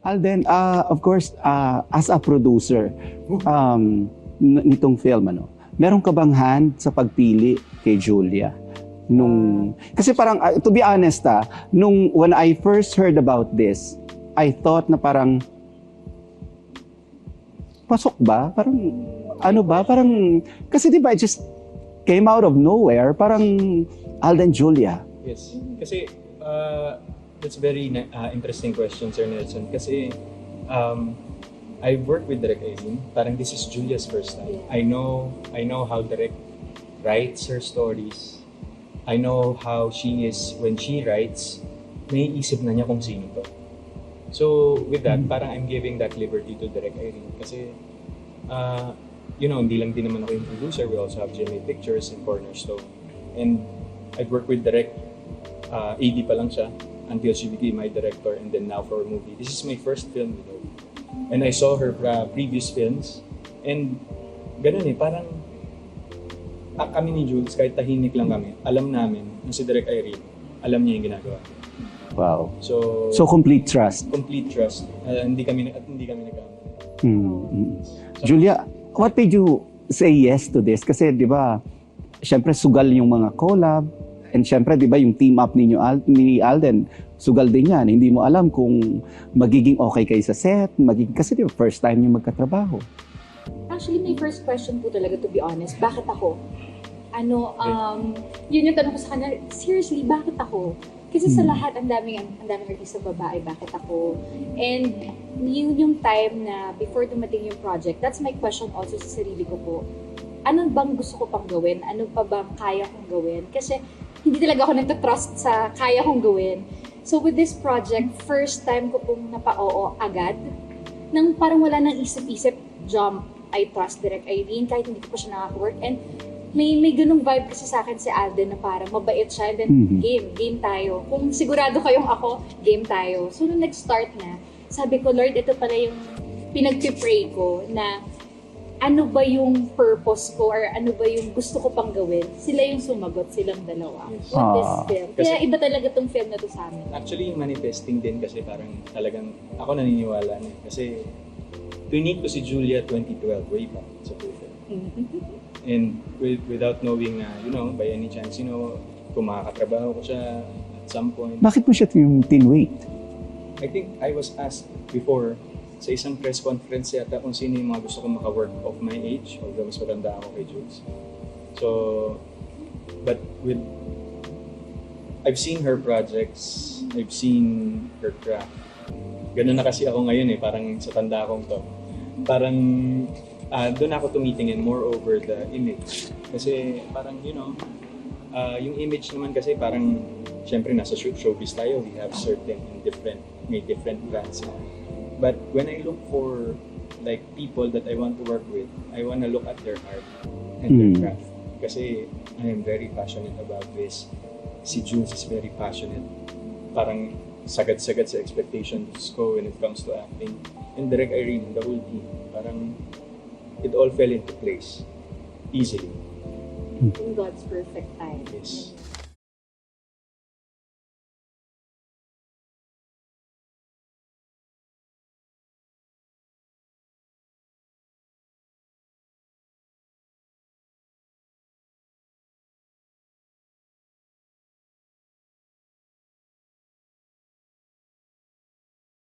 Alden, of course, as a producer nitong film, meron ka bang hand sa pagpili kay Julia? Kasi parang, to be honest, when I first heard about this, I thought na parang, pasok ba? Parang, ano ba? Parang, kasi di ba, it just came out of nowhere, parang Alden Julia. Yes. Kasi, that's very interesting question, Sir Nelson. Kasi, I've worked with Direk Aileen. Parang this is Julia's first time. I know how Direk writes her stories. I know how she is when she writes. May isip na niya kung sino to. So with that, parang I'm giving that liberty to Direk Aileen. Kasi, hindi lang din naman ako yung producer. We also have GMA Pictures and Cornerstone. And I've worked with Direk, AD pa lang siya, until she became my director, and then now for a movie. This is my first film, And I saw her previous films, and ganun parang kami ni Jules, kahit tahimik lang kami, alam namin na si Direk Irene, alam niya yung ginagawa. Wow. So complete trust. Complete trust. Hindi kami Mm-hmm. Julia, what made you say yes to this? Kasi di ba, syempre sugal yung mga collab, and syempre di ba yung team up ninyo ni Alden, sugal din yan. Hindi mo alam kung magiging okay kayo sa set, kasi di ba first time yung magkatrabaho. Actually, my first question po talaga, to be honest, bakit ako? Yun yung tanong ko sa kanya, seriously, bakit ako? Kasi sa lahat, ang daming artista babae, bakit ako? And yun yung time na before dumating yung project, that's my question also sa sarili ko po. Ano bang gusto ko pang gawin? Ano pa bang kaya kong gawin? Kasi hindi talaga ako nagtatrust sa kaya kong gawin. So with this project, first time ko pong napa-oo agad, nang parang wala nang isip-isip, jump, I trust Direk Irene, kahit hindi ko pa siya nakaka-work. And may ganung vibe kasi sa akin si Alden na parang mabait siya, and then game tayo. Kung sigurado kayong ako, game tayo. So nung nag-start na, sabi ko, Lord, ito pala yung pinag-pray ko na ano ba yung purpose ko or ano ba yung gusto ko pang gawin. Sila yung sumagot, silang dalawa. Yes. With this film. Kaya iba talaga tong film na to sa amin. Actually, yung manifesting din kasi parang talagang ako naniniwala na. Kasi tunick ko si Julia 2012, way back sa film. And without knowing na, by any chance, kung makakatrabaho ko siya at some point. Bakit mo siya yung tinwait? I think I was asked before sa isang press conference yata kung sino yung mga gusto kong maka-work of my age, although mas maganda ako kay Jules. So, but I've seen her projects, I've seen her craft. Ganun na kasi ako ngayon parang sa tanda akong to. Parang doon ako tumitingin more over the image. Kasi parang, yung image naman kasi parang, syempre nasa showbiz tayo, we have certain may different brands. But when I look for like people that I want to work with, I want to look at their heart and their craft. Kasi I am very passionate about this. Si Jules is very passionate. Parang sagad-sagad sa expectations ko when it comes to acting. And Direk Irene, the whole team, parang it all fell into place easily. In God's perfect time. Yes.